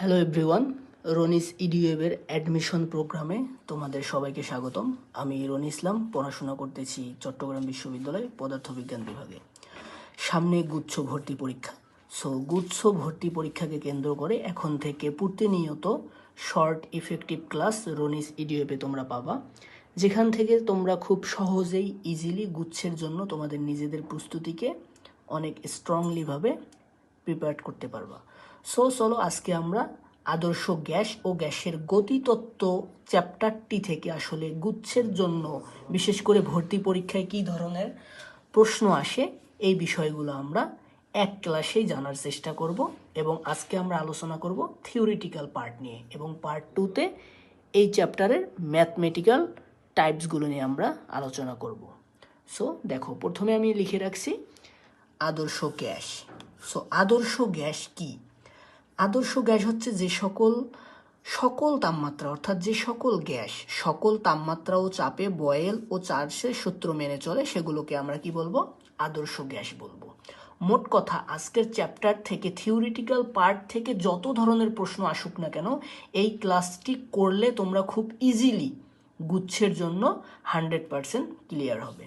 Hello everyone, Roni's ইডিওয়েবের admission প্রোগ্রামে তোমাদের সবাইকে স্বাগতম। আমি রনি ইসলাম, পড়াশোনা করতেছি চট্টগ্রাম বিশ্ববিদ্যালয় পদার্থবিজ্ঞান বিভাগে। সামনে গুচ্ছ ভর্তি পরীক্ষা। গুচ্ছ ভর্তি পরীক্ষাকে কেন্দ্র করে এখন থেকে প্রতিনিয়ত শর্ট ইফেক্টিভ ক্লাস রনিস ইডিওয়েবে তোমরা পাবা, যেখান থেকে তোমরা খুব সহজেই ইজিলি গুচ্ছের জন্য তোমাদের নিজেদের প্রস্তুতিকে অনেক স্ট্রংলিভাবে প্রিপেয়ার করতে পারবা। চলো আজকে আমরা আদর্শ গ্যাস ও গ্যাসের গতিতত্ত্ব চ্যাপ্টারটি থেকে আসলে গুচ্ছের জন্য বিশেষ করে ভর্তি পরীক্ষায় কী ধরনের প্রশ্ন আসে এই বিষয়গুলো আমরা এক ক্লাসেই জানার চেষ্টা করব। এবং আজকে আমরা আলোচনা করব থিওরিটিক্যাল পার্ট নিয়ে, এবং পার্ট 2-তে এই চ্যাপ্টারের ম্যাথমেটিক্যাল টাইপসগুলো নিয়ে আমরা আলোচনা করব। দেখো, প্রথমে আমি লিখে রাখছি আদর্শ গ্যাস। আদর্শ গ্যাস কি? আদর্শ গ্যাস হচ্ছে যে সকল তাপমাত্রা, অর্থাৎ যে সকল তাপমাত্রা ও চাপে বয়েল ও চার্লসের সূত্র মেনে চলে, সেগুলোকে আমরা কি বলবো? আদর্শ গ্যাস বলবো। মোট কথা, আজকের চ্যাপ্টার থেকে থিওরিটিক্যাল পার্ট থেকে যত ধরনের প্রশ্ন আসুক না কেন, এই ক্লাসটি করলে তোমরা খুব ইজিলি গুচ্ছের জন্য 100% ক্লিয়ার হবে।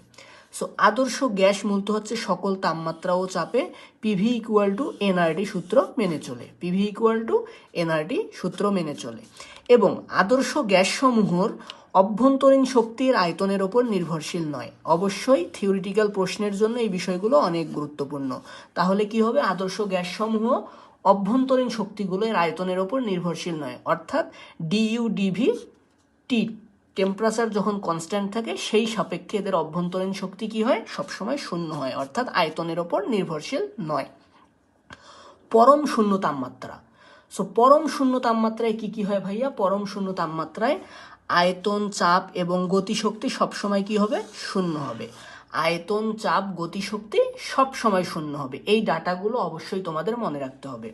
আদর্শ গ্যাস মূলত হচ্ছে সকল তাপমাত্রা ও চাপে পিভি ইকুয়াল টু এনআরটি সূত্র মেনে চলে এবং আদর্শ গ্যাস সমূহর অভ্যন্তরীণ শক্তির আয়তনের ওপর নির্ভরশীল নয়। অবশ্যই থিওরিটিক্যাল প্রশ্নের জন্য এই বিষয়গুলো অনেক গুরুত্বপূর্ণ। তাহলে কি হবে? আদর্শ গ্যাস সমূহ অভ্যন্তরীণ শক্তিগুলো এর আয়তনের ওপর নির্ভরশীল নয়, অর্থাৎ ডিইউ ডিভি টি টেম্পারেচার যখন কনস্ট্যান্ট থাকে সেই সাপেক্ষে এদের অভ্যন্তরীণ শক্তি কি হয়? সবসময় শূন্য হয়, অর্থাৎ আয়তনের ওপর নির্ভরশীল নয়। পরম শূন্য তাপমাত্রা। পরম শূন্য তাপমাত্রায় কি হয় ভাইয়া? পরম শূন্য তাপমাত্রায় আয়তন, চাপ এবং গতিশক্তি সবসময় কি হবে? শূন্য হবে। আয়তন, চাপ, গতিশক্তি সবসময় শূন্য হবে। এই ডাটাগুলো অবশ্যই তোমাদের মনে রাখতে হবে।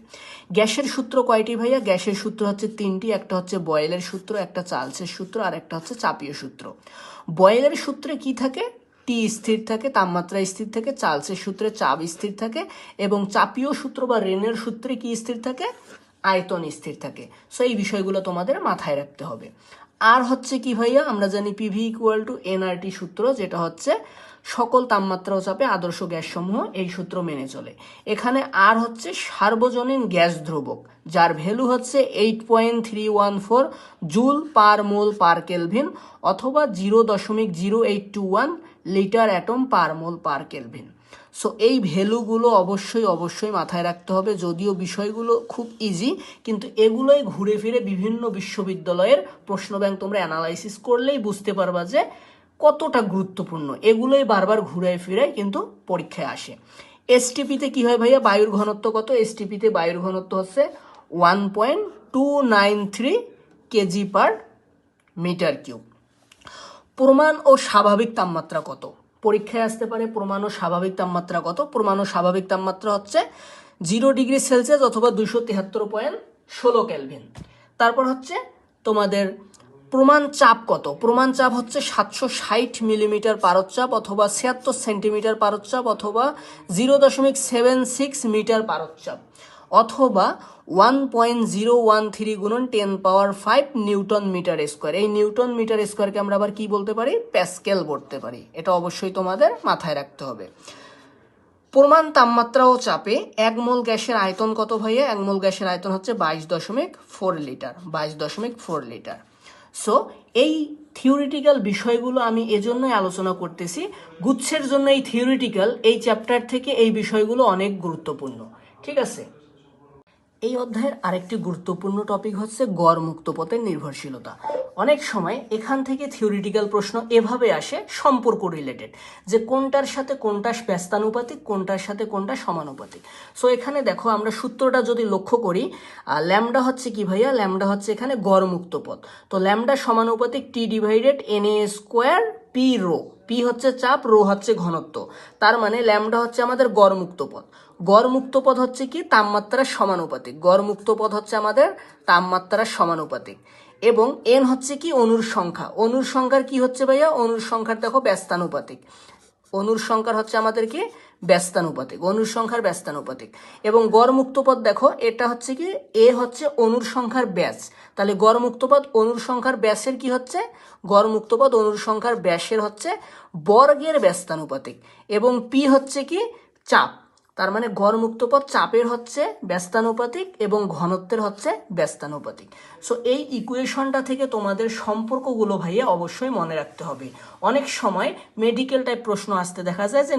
গ্যাসের সূত্র কয়টি ভাইয়া? গ্যাসের সূত্র হচ্ছে 3টি। একটা হচ্ছে বয়েলের সূত্র, একটা চার্লসের সূত্র, আর একটা হচ্ছে চাপীয় সূত্র। বয়েলের সূত্রে কি থাকে? টি স্থির থাকে, তাপমাত্রা স্থির থাকে। চার্লসের সূত্রে চাপ স্থির থাকে, এবং চাপীয় সূত্র বা রেনের সূত্রে কি স্থির থাকে? আয়তন স্থির থাকে। এই বিষয়গুলো তোমাদের মাথায় রাখতে হবে। আর হচ্ছে কি ভাইয়া? আমরা জানি পিভি ইকুয়াল টু এনআরটি সূত্র, যেটা হচ্ছে সকল তাপমাত্রা ও চাপে আদর্শ গ্যাস সমূহ এই সূত্র মেনে চলে। এখানে আর হচ্ছে সার্বজনীন গ্যাস ধ্রুবক, যার ভ্যালু হচ্ছে 8.314 জুল পার মোল পার কেলভিন, অথবা 0.0821 লিটার অ্যাটম পার মোল পার কেলভিন। এই ভ্যালুগুলো অবশ্যই মাথায় রাখতে হবে। যদিও বিষয়গুলো খুব ইজি, কিন্তু এগুলোই ঘুরে ফিরে বিভিন্ন বিশ্ববিদ্যালয়ের প্রশ্ন ব্যাংক তোমরা অ্যানালাইসিস করলেই বুঝতে পারবা যে কতটা গুরুত্বপূর্ণ। এগুলোই বারবার ঘুরে ফিরে কিন্তু পরীক্ষায় আসে। এসটিপিতে কি হয় ভাইয়া? বায়ুর ঘনত্ব কত? এসটিপিতে বায়ুর ঘনত্ব হচ্ছে 1.293 কেজি পার মিটার কিউব। প্রমাণ ও স্বাভাবিক তাপমাত্রা কত? পরীক্ষায় আসতে পারে প্রমাণ ও স্বাভাবিক তাপমাত্রা কত? প্রমাণ ও স্বাভাবিক তাপমাত্রা হচ্ছে 0 ডিগ্রি সেলসিয়াস অথবা 273.16 কেলভিন। তারপর হচ্ছে তোমাদের প্রমাণ চাপ কত? প্রমাণ চাপ হচ্ছে 760 মিলিমিটার পারদচাপ, অথবা 76 সেন্টিমিটার পারদচাপ, অথবা 0.76 মিটার পারদচাপ, অথবা 1.013 গুণন 10⁵ নিউটন মিটার স্কোয়ার। এই নিউটন মিটার স্কোয়ারকে আমরা আবার কি বলতে পারি? প্যাসকেল বলতে পারি। এটা অবশ্যই তোমাদের মাথায় রাখতে হবে। প্রমাণ তাপমাত্রা ও চাপে 1 মোল গ্যাসের আয়তন কত ভাইয়া? 1 মোল গ্যাসের আয়তন হচ্ছে 22.4 লিটার। এই থিওরিটিক্যাল বিষয়গুলো আমি এজন্যই আলোচনা করতেছি, গুচ্ছের জন্য এই থিওরিটিক্যাল এই চ্যাপ্টার থেকে এই বিষয়গুলো অনেক গুরুত্বপূর্ণ। ঠিক আছে? এই অধ্যায়ের আরেকটি গুরুত্বপূর্ণ টপিক হচ্ছে গড় মুক্ত পথের নির্ভরশীলতা। অনেক সময় এখান থেকে থিওরিটিক্যাল প্রশ্ন এভাবে আসে, সম্পর্ক রিলেটেড, যে কোনটার সাথে কোনটা ব্যস্তানুপাতিক, কোনটার সাথে কোনটা সমানুপাতিক। এখানে দেখো, আমরা সূত্রটা যদি লক্ষ্য করি, ল্যামডা হচ্ছে কি ভাইয়া? ল্যামডা হচ্ছে এখানে গড় মুক্ত পথ। তো ল্যামডা সমানুপাতিক T divided NA square P rho. P হচ্ছে চাপ, রো হচ্ছে ঘনত্ব। তার মানে ল্যামডা হচ্ছে আমাদের গড় মুক্ত পথ। গড় মুক্ত পথ হচ্ছে কি? তাপমাত্রার সমানুপাতিক। গড় মুক্ত পথ হচ্ছে আমাদের তাপমাত্রার সমানুপাতিক। এবং এন হচ্ছে কি? অণুর সংখ্যা। অণুর সংখ্যার কি হচ্ছে ভাইয়া? অণুর সংখ্যার দেখো ব্যস্তানুপাতিক। অণুর সংখ্যার হচ্ছে আমাদের কি? ব্যস্তানুপাতিক, অণুর সংখ্যার ব্যস্তানুপাতিক। এবং গড় মুক্তপদ দেখো, এটা হচ্ছে কি, এ হচ্ছে অণুর সংখ্যার ব্যাস, তাহলে গড় মুক্তপদ অণুর সংখ্যার ব্যাসের কি হচ্ছে, গড় মুক্তপদ অণুর সংখ্যার ব্যাসের হচ্ছে বর্গের ব্যস্তানুপাতিক। এবং পি হচ্ছে কি, চাপ, তার মানে গড় মুক্তপদ চাপের হচ্ছে ব্যস্তানুপাতিক এবং ঘনত্বের হচ্ছে ব্যস্তানুপাতিক। সো এই ইকুয়েশনটা থেকে তোমাদের সম্পর্কগুলো ভাইয়া অবশ্যই মনে রাখতে হবে। অনেক সময় মেডিকেল টাইপ প্রশ্ন আসতে দেখা যায় যে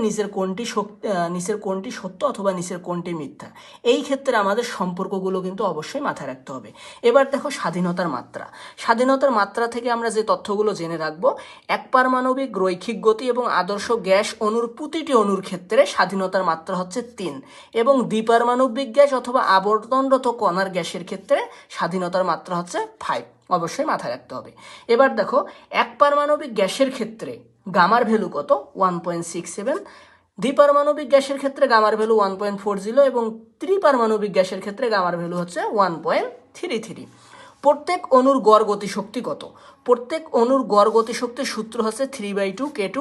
নিচের কোনটি সত্য অথবা নিচের কোনটি মিথ্যা। এই ক্ষেত্রে আমাদের সম্পর্কগুলো কিন্তু অবশ্যই মাথায় রাখতে হবে। এবার দেখো স্বাধীনতার মাত্রা। স্বাধীনতার মাত্রা থেকে আমরা যে তথ্যগুলো জেনে রাখবো, একপারমাণবিক রৈখিক গতি এবং আদর্শ গ্যাস অণুর প্রতিটি অণুর ক্ষেত্রে স্বাধীনতার মাত্রা হচ্ছে 3, এবং দ্বিপারমাণবিক গ্যাস অথবা আবর্তনরত কণার গ্যাসের ক্ষেত্রে স্বাধীনতার মাত্রা হচ্ছে 5, অবশ্যই মাথায় রাখতে হবে। এবার দেখো একপারমাণবিক গ্যাসের ক্ষেত্রে গামার ভ্যালু কত, 1.67, দ্বিপারমাণবিক গ্যাসের ক্ষেত্রে গামার ভ্যালু 1.40 এবং ত্রিপারমাণবিক গ্যাসের ক্ষেত্রে গামার ভ্যালু হচ্ছে 1.33। প্রত্যেক অণুর গড় গতিশক্তি কত? প্রত্যেক অণুর গড় গতিশক্তির সূত্র হচ্ছে 3/2 K2,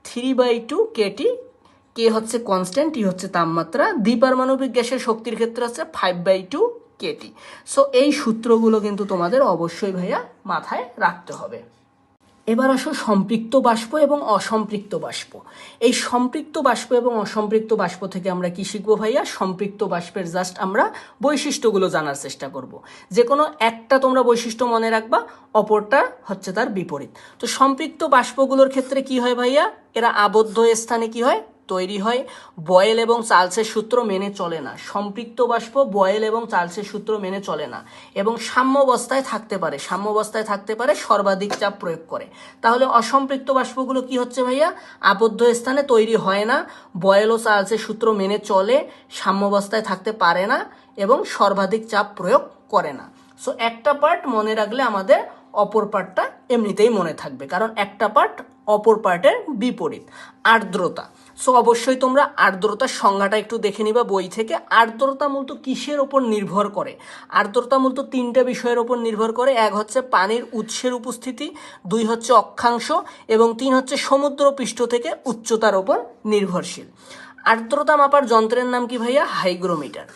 3/2 KT, কে হচ্ছে কনস্ট্যান্ট, টি হচ্ছে তাপমাত্রা। দ্বিপারমাণবিক গ্যাসের শক্তির ক্ষেত্রে হচ্ছে 5/2 KT। সো এই সূত্রগুলো কিন্তু তোমাদের অবশ্যই ভাইয়া মাথায় রাখতে হবে। এবার আসো সম্পৃক্ত বাষ্প এবং অসম্পৃক্ত বাষ্প। এই সম্পৃক্ত বাষ্প এবং অসম্পৃক্ত বাষ্প থেকে আমরা কি শিখবো ভাইয়া? সম্পৃক্ত বাষ্পের জাস্ট আমরা বৈশিষ্ট্যগুলো জানার চেষ্টা করব। যে কোনো একটা তোমরা বৈশিষ্ট্য মনে রাখবা, অপরটা হচ্ছে তার বিপরীত। তো সম্পৃক্ত বাষ্পগুলোর ক্ষেত্রে কি হয় ভাইয়া? এরা আবদ্ধ স্থানে কি হয়? তৈরি হয়। বয়েল এবং চার্লসের সূত্র মেনে চলে না। সম্পৃক্ত বাষ্প বয়েল এবং চার্লসের সূত্র মেনে চলে না এবং সাম্যাবস্থায় থাকতে পারে, সাম্যাবস্থায় থাকতে পারে, সর্বাধিক চাপ প্রয়োগ করে। তাহলে অসম্পৃক্ত বাষ্পগুলো কি হচ্ছে ভাইয়া? আবদ্ধ স্থানে তৈরি হয় না, বয়েল ও চার্লসের সূত্র মেনে চলে, সাম্যাবস্থায় থাকতে পারে না এবং সর্বাধিক চাপ প্রয়োগ করে না। সো একটা পার্ট মনে রাখলে আমাদের অপর পার্টটা এমনিতেই মনে থাকবে, কারণ একটা পার্ট অপর পার্টের বিপরীত। আর্দ্রতা। সো অবশ্যই তোমরা আর্দ্রতার সংজ্ঞাটা একটু দেখে নিবা বই থেকে। আর্দ্রতা মূলত কিসের ওপর নির্ভর করে? আর্দ্রতা মূলত 3টে বিষয়ের ওপর নির্ভর করে। 1 হচ্ছে পানির উৎসের উপস্থিতি, 2 হচ্ছে অক্ষাংশ এবং 3 হচ্ছে সমুদ্র পৃষ্ঠ থেকে উচ্চতার ওপর নির্ভরশীল। আর্দ্রতা মাপার যন্ত্রের নাম কি ভাইয়া? হাইগ্রোমিটার।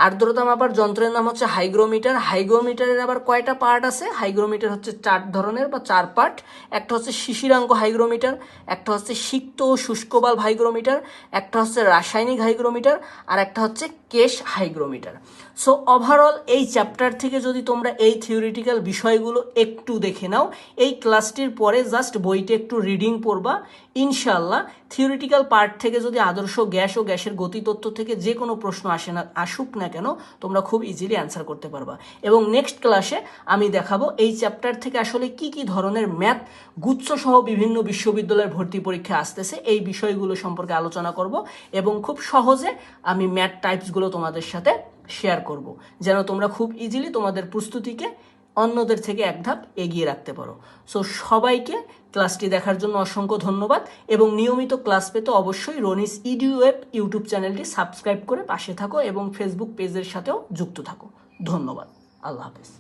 আর্দ্রতা মাপার যন্ত্রের নাম হচ্ছে হাইগ্রোমিটার। হাইগ্রোমিটারের আবার কয়টা পার্ট আছে? হাইগ্রোমিটার হচ্ছে 4 ধরনের বা 4 পার্ট। একটা হচ্ছে শিশিরাঙ্ক হাইগ্রোমিটার, একটা হচ্ছে সিক্ত ও শুষ্ক বাল্ব হাইগ্রোমিটার, একটা হচ্ছে রাসায়নিক হাইগ্রোমিটার, আর একটা হচ্ছে কেশ হাইগ্রোমিটার। সো ওভারঅল এই চ্যাপ্টার থেকে যদি তোমরা এই থিওরিটিক্যাল বিষয়গুলো একটু দেখে নাও, এই ক্লাসটির পরে জাস্ট বইটা একটু রিডিং পড়বা, ইনশাল্লাহ থিওরিটিক্যাল পার্ট থেকে যদি আদর্শ গ্যাস ও গ্যাসের গতিতত্ত্ব থেকে যে কোনো প্রশ্ন আসুক না কেন, তোমরা খুব ইজিলি অ্যান্সার করতে পারবা। এবং নেক্সট ক্লাসে আমি দেখাবো এই চ্যাপ্টার থেকে আসলে কি কি ধরনের ম্যাথ গুচ্ছসহ বিভিন্ন বিশ্ববিদ্যালয়ের ভর্তি পরীক্ষা আসতেছে, এই বিষয়গুলো সম্পর্কে আলোচনা করব এবং খুব সহজে আমি ম্যাথ টাইপসগুলো তোমাদের সাথে শেয়ার করব, যেন তোমরা খুব ইজিলি তোমাদের প্রস্তুতিকে অন্যদের থেকে এক ধাপ এগিয়ে রাখতে পারো। সো সবাইকে ক্লাসটি দেখার জন্য অসংখ্য ধন্যবাদ এবং নিয়মিত ক্লাস পেতে অবশ্যই রনিস ইডিওয়েব ইউটিউব চ্যানেলটি সাবস্ক্রাইব করে পাশে থাকো এবং ফেসবুক পেজের সাথেও যুক্ত থাকো। ধন্যবাদ। আল্লাহ হাফেজ।